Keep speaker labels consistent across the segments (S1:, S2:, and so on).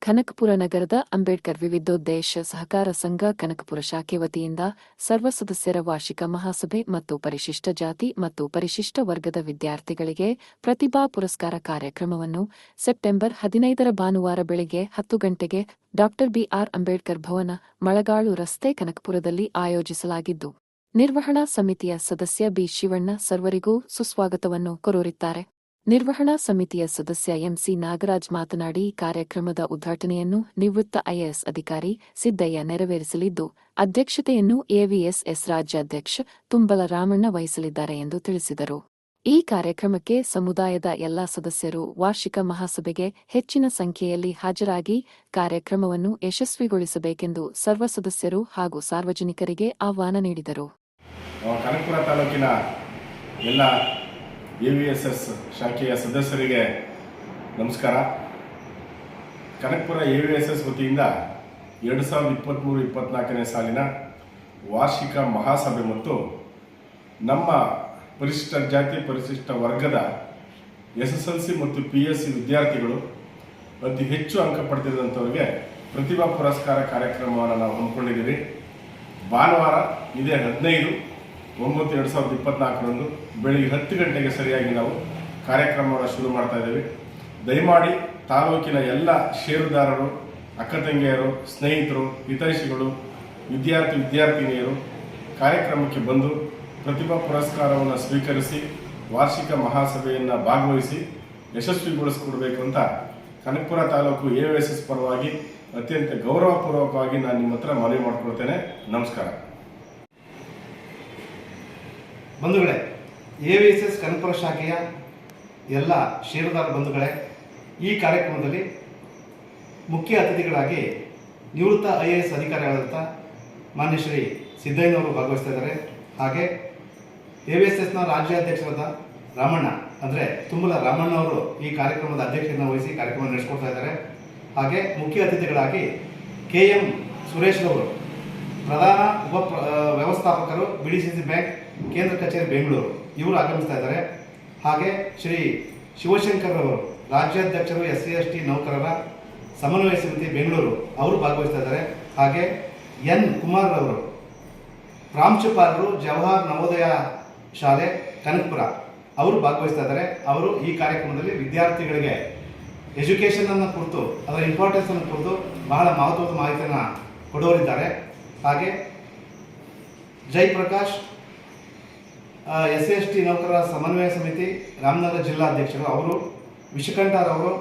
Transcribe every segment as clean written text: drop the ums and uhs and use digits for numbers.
S1: ಕನಕಪುರ ನಗರದ ಅಂಬೇಡ್ಕರ್ ವಿವಿಧೋದ್ದೇಶ ಸಹಕಾರ ಸಂಘ ಕನಕಪುರ ಶಾಖೆ ವತಿಯಿಂದ ಸರ್ವ ಸದಸ್ಯರ ವಾರ್ಷಿಕ ಮಹಾಸಭೆ ಮತ್ತು ಪರಿಶಿಷ್ಟ ಜಾತಿ ಮತ್ತು ಪರಿಶಿಷ್ಟ ವರ್ಗದ ವಿದ್ಯಾರ್ಥಿಗಳಿಗೆ ಪ್ರತಿಭಾ ಪುರಸ್ಕಾರ ಕಾರ್ಯಕ್ರಮವನ್ನು ಸೆಪ್ಟೆಂಬರ್ 15ರ ಭಾನುವಾರ ಬೆಳಗ್ಗೆ 10 ಗಂಟೆಗೆ ಡಾ. ಬಿ.ಆರ್. ಅಂಬೇಡ್ಕರ್ ಭವನ, ಮಳಗಾಳು ರಸ್ತೆ, ಕನಕಪುರದಲ್ಲಿ ಆಯೋಜಿಸಲಾಗಿದ್ದು, ನಿರ್ವಹಣಾ ಸಮಿತಿಯ ಸದಸ್ಯ ಬಿ. ಶಿವಣ್ಣ ಸರ್ವರಿಗೂ ಸುಸ್ವಾಗತವನ್ನು ಕೋರಿದ್ದಾರೆ. ನಿರ್ವಹಣಾ ಸಮಿತಿಯ ಸದಸ್ಯ ಎಂಸಿ ನಾಗರಾಜ್ ಮಾತನಾಡಿ, ಕಾರ್ಯಕ್ರಮದ ಉದ್ಘಾಟನೆಯನ್ನು ನಿವೃತ್ತ ಐಎಎಸ್ ಅಧಿಕಾರಿ ಸಿದ್ದಯ್ಯ ನೆರವೇರಿಸಲಿದ್ದು, ಅಧ್ಯಕ್ಷತೆಯನ್ನು ಎವಿಎಸ್ಎಸ್ ರಾಜ್ಯಾಧ್ಯಕ್ಷ ತುಂಬಲ ರಾಮಣ್ಣ ವಹಿಸಲಿದ್ದಾರೆ ಎಂದು ತಿಳಿಸಿದರು. ಈ ಕಾರ್ಯಕ್ರಮಕ್ಕೆ ಸಮುದಾಯದ ಎಲ್ಲಾ ಸದಸ್ಯರು ವಾರ್ಷಿಕ ಮಹಾಸಭೆಗೆ ಹೆಚ್ಚಿನ ಸಂಖ್ಯೆಯಲ್ಲಿ ಹಾಜರಾಗಿ ಕಾರ್ಯಕ್ರಮವನ್ನು ಯಶಸ್ವಿಗೊಳಿಸಬೇಕೆಂದು ಸರ್ವ ಸದಸ್ಯರು ಹಾಗೂ ಸಾರ್ವಜನಿಕರಿಗೆ ಆಹ್ವಾನ ನೀಡಿದರು.
S2: ಕನಕಪುರ ತಾಲೂಕಿನ ಎಲ್ಲ ಎವಿಎಸ್ಎಸ್ ಶಾಖೆಯ ಸದಸ್ಯರಿಗೆ ನಮಸ್ಕಾರ. ಕನಕಪುರ ಎವಿಎಸ್ಎಸ್ ವತಿಯಿಂದ 2023-24ನೇ ಸಾಲಿನ ವಾರ್ಷಿಕ ಮಹಾಸಭೆ ಮತ್ತು ನಮ್ಮ ಪರಿಶಿಷ್ಟ ಜಾತಿ ಪರಿಶಿಷ್ಟ ವರ್ಗದ SSLC ಮತ್ತು PSC ವಿದ್ಯಾರ್ಥಿಗಳು ಅತಿ ಹೆಚ್ಚು ಅಂಕ ಪಡೆದಿರುವಂಥವ್ರಿಗೆ ಪ್ರತಿಭಾ ಪುರಸ್ಕಾರ ಕಾರ್ಯಕ್ರಮವನ್ನು ನಾವು ಹಮ್ಮಿಕೊಂಡಿದ್ದೀವಿ. ಭಾನುವಾರ ಇದೇ 15/9/2024ರಂದು ಬೆಳಿಗ್ಗೆ 10 ಗಂಟೆಗೆ ಸರಿಯಾಗಿ ನಾವು ಕಾರ್ಯಕ್ರಮವನ್ನು ಶುರು ಮಾಡ್ತಾ ಇದ್ದೀವಿ. ದಯಮಾಡಿ ತಾಲೂಕಿನ ಎಲ್ಲ ಷೇರುದಾರರು, ಅಕ್ಕ ತಂಗಿಯರು, ಸ್ನೇಹಿತರು, ಹಿತೈಷಿಗಳು, ವಿದ್ಯಾರ್ಥಿನಿಯರು ಕಾರ್ಯಕ್ರಮಕ್ಕೆ ಬಂದು ಪ್ರತಿಭಾ ಪುರಸ್ಕಾರವನ್ನು ಸ್ವೀಕರಿಸಿ ವಾರ್ಷಿಕ ಮಹಾಸಭೆಯನ್ನು ಭಾಗವಹಿಸಿ ಯಶಸ್ವಿಗೊಳಿಸಿಕೊಡ್ಬೇಕು ಅಂತ ಕನಕಪುರ ತಾಲೂಕು ಎವಿಎಸ್ಎಸ್ ಪರವಾಗಿ ಅತ್ಯಂತ ಗೌರವಪೂರ್ವಕವಾಗಿ ನಾನು ನಿಮ್ಮ ಹತ್ರ ಮನವಿ ಮಾಡಿಕೊಳ್ತೇನೆ. ನಮಸ್ಕಾರ.
S3: ಬಂಧುಗಳೇ, ಎವಿಎಸ್ಎಸ್ ಕನಕಪುರ ಶಾಖೆಯ ಎಲ್ಲ ಷೇರುದಾರ ಬಂಧುಗಳೇ, ಈ ಕಾರ್ಯಕ್ರಮದಲ್ಲಿ ಮುಖ್ಯ ಅತಿಥಿಗಳಾಗಿ ನಿವೃತ್ತ IAS ಅಧಿಕಾರಿಗಳಾದಂಥ ಮಾನ್ಯ ಶ್ರೀ ಸಿದ್ದಯ್ಯನವರು ಭಾಗವಹಿಸ್ತಾ ಇದ್ದಾರೆ. ಹಾಗೆ ಎವಿಎಸ್ಎಸ್ನ ರಾಜ್ಯಾಧ್ಯಕ್ಷರಾದ ರಾಮಣ್ಣ ಅಂದರೆ ತುಂಬಲ ರಾಮಣ್ಣ ಅವರು ಈ ಕಾರ್ಯಕ್ರಮದ ಅಧ್ಯಕ್ಷತೆಯನ್ನು ವಹಿಸಿ ಕಾರ್ಯಕ್ರಮ ನಡೆಸಿಕೊಡ್ತಾ ಇದ್ದಾರೆ. ಹಾಗೆ ಮುಖ್ಯ ಅತಿಥಿಗಳಾಗಿ KM ಸುರೇಶ್ ಅವರು, ಪ್ರಧಾನ ವ್ಯವಸ್ಥಾಪಕರು, BDCC ಬ್ಯಾಂಕ್ ಕೇಂದ್ರ ಕಚೇರಿ ಬೆಂಗಳೂರು, ಇವರು ಆಗಮಿಸ್ತಾ ಇದ್ದಾರೆ. ಹಾಗೆ ಶ್ರೀ ಶಿವಶಂಕರ್ ಅವರು, ರಾಜ್ಯಾಧ್ಯಕ್ಷರು SC/ST ನೌಕರರ ಸಮನ್ವಯ ಸಮಿತಿ ಬೆಂಗಳೂರು, ಅವರು ಭಾಗವಹಿಸ್ತಾ ಇದ್ದಾರೆ. ಹಾಗೆ N ಕುಮಾರ್ ಅವರು, ಪ್ರಾಂಶುಪಾಲರು, ಜವಾಹರ್ ನವೋದಯ ಶಾಲೆ ಕನಕಪುರ, ಅವರು ಭಾಗವಹಿಸ್ತಾ ಇದ್ದಾರೆ. ಅವರು ಈ ಕಾರ್ಯಕ್ರಮದಲ್ಲಿ ವಿದ್ಯಾರ್ಥಿಗಳಿಗೆ ಎಜುಕೇಷನನ್ನು ಕುರಿತು, ಅದರ ಇಂಪಾರ್ಟೆನ್ಸನ್ನು ಕುರಿತು ಬಹಳ ಮಹತ್ವದ ಮಾಹಿತಿಯನ್ನು ಕೊಡೋರಿದ್ದಾರೆ. ಹಾಗೆ ಜಯಪ್ರಕಾಶ್, SC/ST ನೌಕರರ ಸಮನ್ವಯ ಸಮಿತಿ ರಾಮನಗರ ಜಿಲ್ಲಾಧ್ಯಕ್ಷರು, ಅವರು ವಿಶ್ವಕಂಠರವರು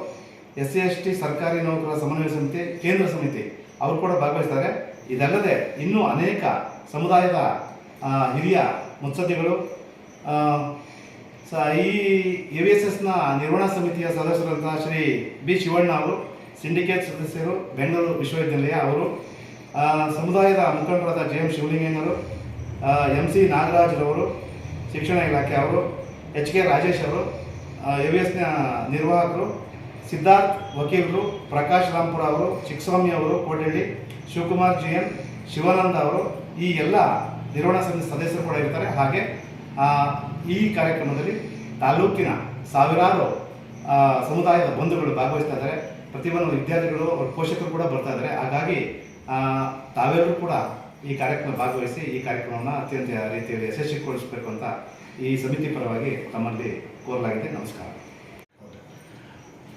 S3: SC/ST ಸರ್ಕಾರಿ ನೌಕರರ ಸಮನ್ವಯ ಸಮಿತಿ ಕೇಂದ್ರ ಸಮಿತಿ, ಅವರು ಕೂಡ ಭಾಗವಹಿಸ್ತಾರೆ. ಇದಲ್ಲದೆ ಇನ್ನೂ ಅನೇಕ ಸಮುದಾಯದ ಹಿರಿಯ ಮುತ್ಸದ್ದಿಗಳು, ಈ ಎವಿಎಸ್ಎಸ್ನ ನಿರ್ವಹಣಾ ಸಮಿತಿಯ ಸದಸ್ಯರಾದಂತಹ ಶ್ರೀ ಬಿ. ಶಿವಣ್ಣ ಅವರು, ಸಿಂಡಿಕೇಟ್ ಸದಸ್ಯರು ಬೆಂಗಳೂರು ವಿಶ್ವವಿದ್ಯಾಲಯ ಅವರು, ಸಮುದಾಯದ ಮುಖಂಡರಾದ JM ಶಿವಲಿಂಗಯ್ಯನವರು, MC ನಾಗರಾಜ್ರವರು, ಶಿಕ್ಷಣ ಇಲಾಖೆ ಅವರು, HK ರಾಜೇಶ್ ಅವರು, ಎವಿಎಸ್ನ ನಿರ್ವಾಹಕರು, ಸಿದ್ಧಾರ್ಥ್ ವಕೀಲರು, ಪ್ರಕಾಶ್ ರಾಂಪುರ ಅವರು, ಚಿಕ್ಕಸ್ವಾಮಿ ಅವರು, ಕೋಟಳ್ಳಿ, ಶಿವಕುಮಾರ್ GN, ಶಿವಾನಂದ ಅವರು, ಈ ಎಲ್ಲ ನಿರ್ವಹಣಾ ಸಮಿತಿ ಸದಸ್ಯರು ಕೂಡ ಇರ್ತಾರೆ. ಹಾಗೆ ಈ ಕಾರ್ಯಕ್ರಮದಲ್ಲಿ ತಾಲೂಕಿನ ಸಾವಿರಾರು ಸಮುದಾಯದ ಬಂಧುಗಳು ಭಾಗವಹಿಸ್ತಾ ಇದ್ದಾರೆ. ಪ್ರತಿಯೊಂದು ವಿದ್ಯಾರ್ಥಿಗಳು, ಅವರ ಪೋಷಕರು ಕೂಡ ಬರ್ತಾ ಇದ್ದಾರೆ. ಹಾಗಾಗಿ ತಾವೆಲ್ಲರೂ ಕೂಡ ಈ ಕಾರ್ಯಕ್ರಮ ಭಾಗವಹಿಸಿ ಈ ಕಾರ್ಯಕ್ರಮವನ್ನು ಅತ್ಯಂತ ರೀತಿಯಲ್ಲಿ ಯಶಸ್ವಿಗೊಳಿಸಬೇಕು ಅಂತ ಈ ಸಮಿತಿ ಪರವಾಗಿ ತಮ್ಮಲ್ಲಿ ಕೋರಲಾಗಿದೆ. ನಮಸ್ಕಾರ.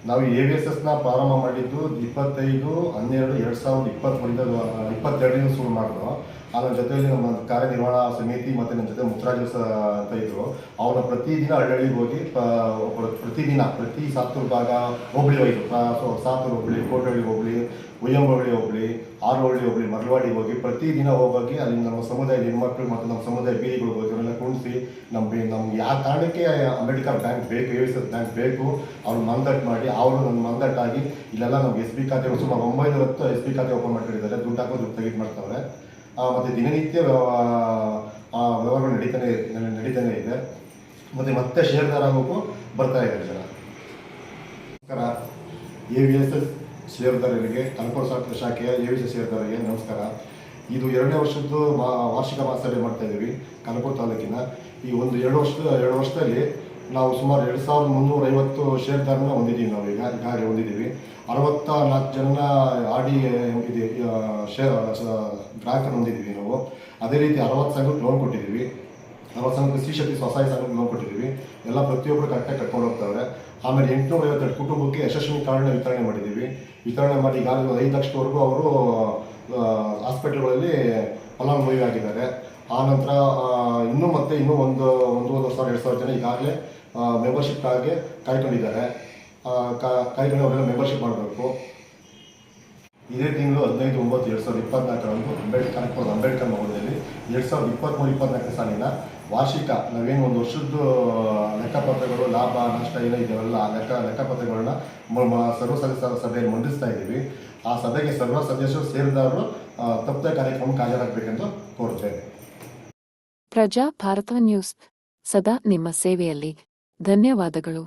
S4: ನಾವು ಎವಿಎಸ್ಎಸ್ನ ಪ್ರಾರಂಭ ಮಾಡಿದ್ದು 25/12/2022 ಶುರು ಮಾಡಿದ್ರು. ಅದರ ಜೊತೆಯಲ್ಲಿ ನಮ್ಮ ಕಾರ್ಯನಿರ್ವಹಣಾ ಸಮಿತಿ ಮತ್ತು ನಮ್ಮ ಜೊತೆ ಮುತ್ತರಾಜು ಅಂತ ಇದ್ದರು. ಅವ್ರನ್ನ ಪ್ರತಿದಿನ ಹಳ್ಳಿಗೆ ಹೋಗಿ ಪ್ರತಿ ಸಾತೂರು ಭಾಗ ಹೋಬಳಿ ಹೋಯಿತು. ಸಾತೂರು ಹೋಬಳಿ, ಕೋಟಹಳ್ಳಿ ಹೋಬಳಿ, ಉಯ್ಯಂಬಳ್ಳಿ ಹೋಬಳಿ, ಆರೋಹಳ್ಳಿ ಹೋಬಳಿ, ಮರಳವಾಡಿಗೆ ಹೋಗಿ ಪ್ರತಿದಿನ ಹೋಗಿ ಅಲ್ಲಿ ನಮ್ಮ ಸಮುದಾಯ ಹೆಣ್ಮಕ್ಳು ಮತ್ತು ನಮ್ಮ ಸಮುದಾಯ ಬೀದಿಗಳು ಹೋಗಿ ಅವರೆಲ್ಲ ಕುಣಿಸಿ ನಮ್ಗೆ ಯಾವ ಕಾರಣಕ್ಕೆ ಅಂಬೇಡ್ಕರ್ ಬ್ಯಾಂಕ್ ಬೇಕು, ಎವಿಎಸ್ಎಸ್ ಬ್ಯಾಂಕ್ ಬೇಕು, ಅವ್ರು ಮಂದಟ್ ಮಾಡಿ, ಅವರು ನನ್ನ ಮಂದಟ್ಟಾಗಿ ಇಲ್ಲೆಲ್ಲ ನಮ್ಗೆ SB ಖಾತೆ ಸುಮಾರು 910 SB ಖಾತೆ ಓಪನ್ ಮಾಡ್ಕೊಂಡಿದ್ದಾರೆ. ದುಡ್ಡು ಹಾಕೋ ದುಡ್ಡು ತೆಗೆದು ಮಾಡ್ತಾವ್ರೆ. ಮತ್ತು ದಿನನಿತ್ಯ ವ್ಯವಹಾರಗಳು ನಡೀತಾನೆ ಇದೆ. ಮತ್ತೆ ಷೇರ್ದಾರ ಆಗೋಕ್ಕೂ ಬರ್ತಾ ಇದ್ದಾರೆ ಜನ. ನಮಸ್ಕಾರ. ಎವಿಎಸ್ಎಸ್ ಷೇರುದಾರರಿಗೆ, ಕನಕಪುರ ಶಾಖೆಯ ಎವಿಎಸ್ಎಸ್ ಷೇರುದಾರರಿಗೆ ನಮಸ್ಕಾರ. ಇದು 2ನೇ ವರ್ಷದ್ದು ವಾರ್ಷಿಕ ಮಹಾಸಭೆ ಮಾಡ್ತಾ ಇದ್ದೀವಿ ಕನಕಪುರ ತಾಲೂಕಿನ. ಈ 2 ವರ್ಷದಲ್ಲಿ ನಾವು ಸುಮಾರು 2350 ಷೇರ್ದಾರನ ಹೊಂದಿದ್ದೀವಿ. ನಾವು ಈಗಾಗಲೇ ಹೊಂದಿದ್ದೀವಿ. 64 ಜನ ಆಡಿ ಇದೆ ಗ್ರಾಹಕರು ಹೊಂದಿದ್ದೀವಿ ನಾವು. ಅದೇ ರೀತಿ 60 ಸಂಘಕ್ಕೆ ಲೋನ್ ಕೊಟ್ಟಿದ್ದೀವಿ. 60 ಸಂಘಕ್ಕೆ ಸ್ತ್ರೀಶಕ್ತಿ ಸ್ವಸಹಾಯ ಸಂಘಕ್ಕೆ ಲೋನ್ ಕೊಟ್ಟಿದ್ದೀವಿ. ಎಲ್ಲ ಪ್ರತಿಯೊಬ್ಬರು ಕರೆಕ್ಟಾಗಿ ಕಟ್ಕೊಂಡು ಹೋಗ್ತಾರೆ. ಆಮೇಲೆ 852 ಕುಟುಂಬಕ್ಕೆ ಯಶಸ್ವಿನಿ ಕಾರ್ಡ್ನ ವಿತರಣೆ ಮಾಡಿದ್ದೀವಿ. ವಿತರಣೆ ಮಾಡಿ ಈಗಾಗಲೇ 5 ಲಕ್ಷದವರೆಗೂ ಅವರು ಹಾಸ್ಪಿಟಲ್ಗಳಲ್ಲಿ ಫಲಾನುಭವಿ ಆಗಿದ್ದಾರೆ. ಆನಂತರ ಇನ್ನೂ ಒಂದೂವರೆ ಸಾವಿರ 2,000 ಜನ ಈಗಾಗಲೇ ಮೆಂಬರ್ಶಿಪ್ಗಾಗಿ ಕಾಯ್ಕೊಂಡಿದ್ದಾರೆ. ಕಾಯ್ಕೊಂಡು ಅವರೆಲ್ಲ ಮೆಂಬರ್ಶಿಪ್ ಮಾಡಬೇಕು. ಇದೇ ತಿಂಗಳು 15/9/2024 ಕನಕಪುರದ ಅಂಬೇಡ್ಕರ್ ಭವನದಲ್ಲಿ 2023-24 ಸಾಲಿನ ವಾರ್ಷಿಕ ನಾವೇನು ಒಂದು ವರ್ಷದ್ದು ಲೆಕ್ಕಪತ್ರಗಳು, ಲಾಭ ನಷ್ಟ ಇದೆಲ್ಲ ಲೆಕ್ಕಪತ್ರಗಳನ್ನ ಸರ್ವ ಸದಸ್ಯರ ಸಭೆಯಲ್ಲಿ ಮಂಡಿಸ್ತಾ ಇದ್ದೀವಿ. ಆ ಸಭೆಗೆ ಸರ್ವ ಸದಸ್ಯರು ಷೇರುದಾರರು ತಪ್ಪದೆ ಕಾರ್ಯಕ್ರಮಕ್ಕೆ ಹಾಜರಾಗಬೇಕೆಂದು ಕೋರುತ್ತೇವೆ.
S1: ಪ್ರಜಾ ಭಾರತ ನ್ಯೂಸ್ ಸದಾ ನಿಮ್ಮ ಸೇವೆಯಲ್ಲಿ. ಧನ್ಯವಾದಗಳು.